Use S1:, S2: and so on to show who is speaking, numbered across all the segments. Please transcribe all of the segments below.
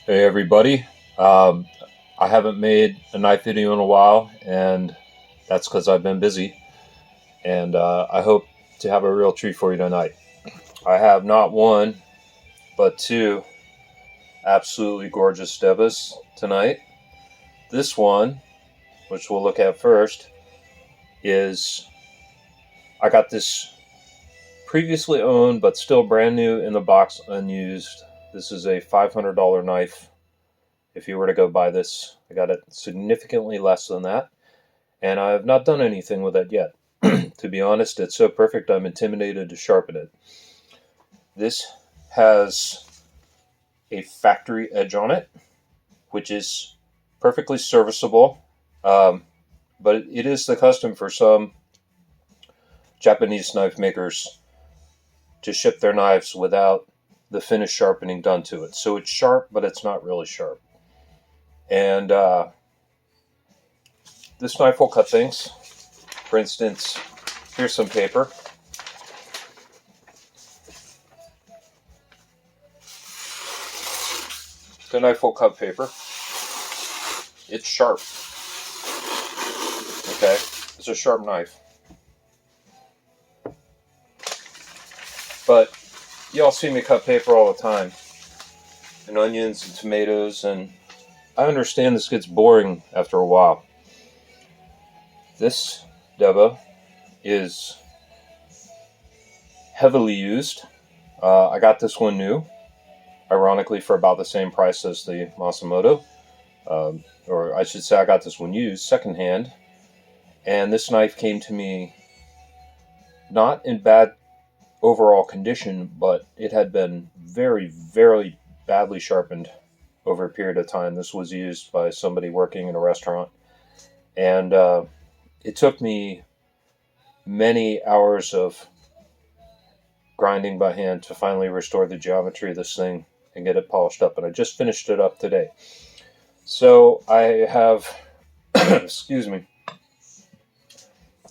S1: Hey everybody. Um, I haven't made a knife video in a while, and that's because I've been busy. And I hope to have a real treat for you tonight. I have not one, but two absolutely gorgeous debas tonight. This one, which we'll look at first, is I got this previously owned but still brand new in the box, unused. This is a $500 knife. If you were to go buy this, I got it significantly less than that. And I have not done anything with it yet. To be honest, it's so perfect I'm intimidated to sharpen it. This has a factory edge on it, which is perfectly serviceable, but it is the custom for some Japanese knife makers to ship their knives without the finished sharpening done to it. So it's sharp, but it's not really sharp. And this knife will cut things. For instance, here's some paper. The knife will cut paper. It's sharp. Okay, it's a sharp knife. But y'all see me cut paper all the time, and onions and tomatoes, and I understand this gets boring after a while. This deba is heavily used. I got this one new, ironically for about the same price as the Masamoto. Or I should say I got this one used, secondhand. And this knife came to me not in bad overall condition, but it had been very, very badly sharpened over a period of time. This was used by somebody working in a restaurant. And it took me many hours of grinding by hand to finally restore the geometry of this thing and get it polished up. And I just finished it up today. So I have, excuse me,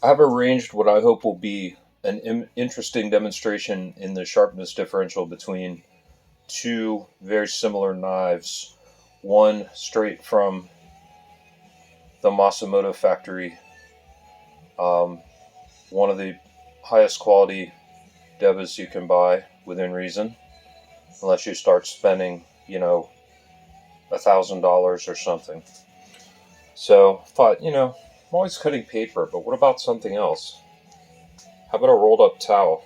S1: I have arranged what I hope will be an interesting demonstration in the sharpness differential between two very similar knives. One straight from the Masamoto factory, one of the highest quality debas you can buy within reason, unless you start spending, $1,000 or something. So thought, I'm always cutting paper, but what about something else? How about a rolled up towel?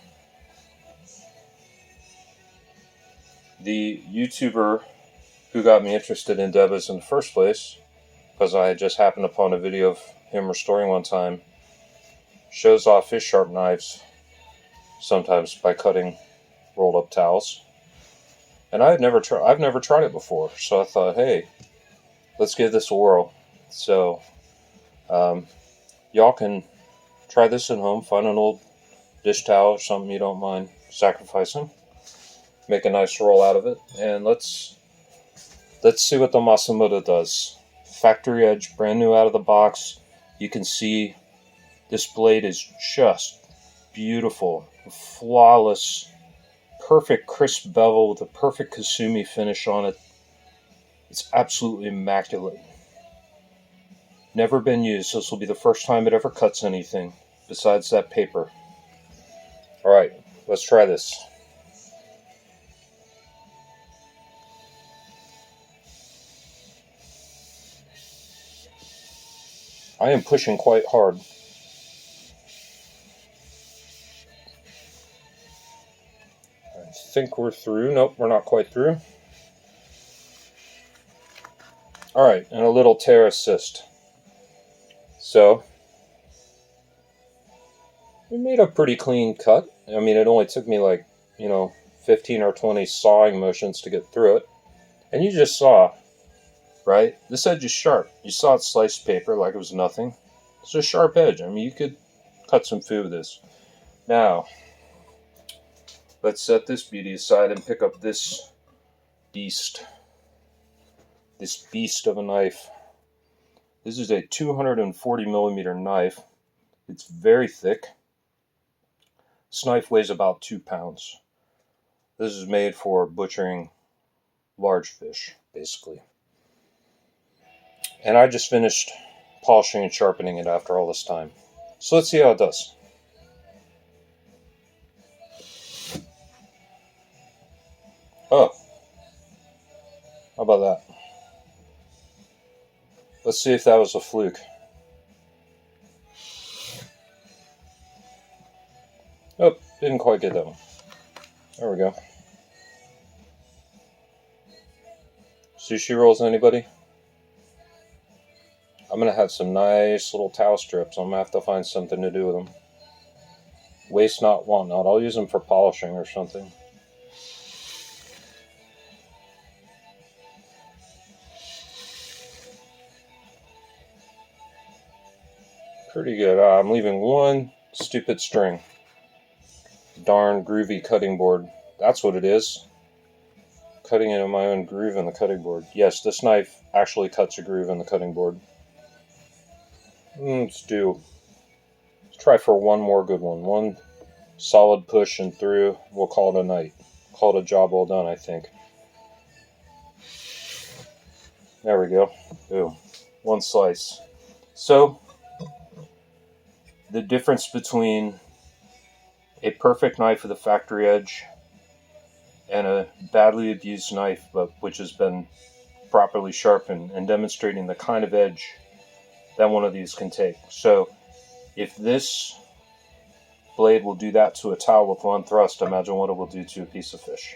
S1: The YouTuber who got me interested in debas in the first place, because I had just happened upon a video of him restoring one time, shows off his sharp knives sometimes by cutting rolled up towels. And I've never tried it before, so I thought, hey, let's give this a whirl. So y'all can try this at home. Find an old dish towel or something you don't mind sacrificing. Make a nice roll out of it, and let's see what the Masamoto does. Factory edge, brand new out of the box. You can see this blade is just beautiful, flawless, perfect crisp bevel with a perfect Kasumi finish on it. It's absolutely immaculate. Never been used. This will be the first time it ever cuts anything besides that paper. Alright, let's try this. I am pushing quite hard. I think we're through. Nope, we're not quite through. Alright, and a little tear assist. So, we made a pretty clean cut. I mean, it only took me 15 or 20 sawing motions to get through it. And you just saw, right? This edge is sharp. You saw it sliced paper like it was nothing. It's a sharp edge. I mean, you could cut some food with this. Now, let's set this beauty aside and pick up this beast. This beast of a knife. This is a 240 millimeter knife. It's very thick. This knife weighs about 2 pounds. This is made for butchering large fish, basically. And I just finished polishing and sharpening it after all this time. So let's see how it does. Oh, how about that? Let's see if that was a fluke. Oh, didn't quite get that one. There we go. Sushi rolls, anybody? I'm going to have some nice little towel strips. I'm going to have to find something to do with them. Waste not, want not. I'll use them for polishing or something. Pretty good. I'm leaving one stupid string. Darn groovy cutting board. That's what it is. Cutting into my own groove in the cutting board. Yes, this knife actually cuts a groove in the cutting board. Let's try for one more good one. One solid push and through. We'll call it a night. Call it a job well done, I think. There we go. Boom. One slice. So, the difference between a perfect knife with a factory edge and a badly abused knife, but which has been properly sharpened, and demonstrating the kind of edge that one of these can take. So, if this blade will do that to a towel with one thrust, imagine what it will do to a piece of fish.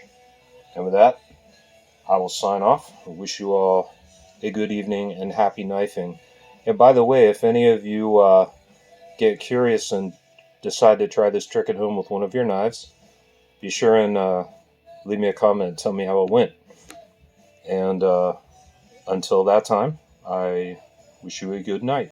S1: And with that, I will sign off. I wish you all a good evening and happy knifing. And by the way, if any of you get curious and decide to try this trick at home with one of your knives, be sure and leave me a comment and tell me how it went. And until that time, I wish you a good night.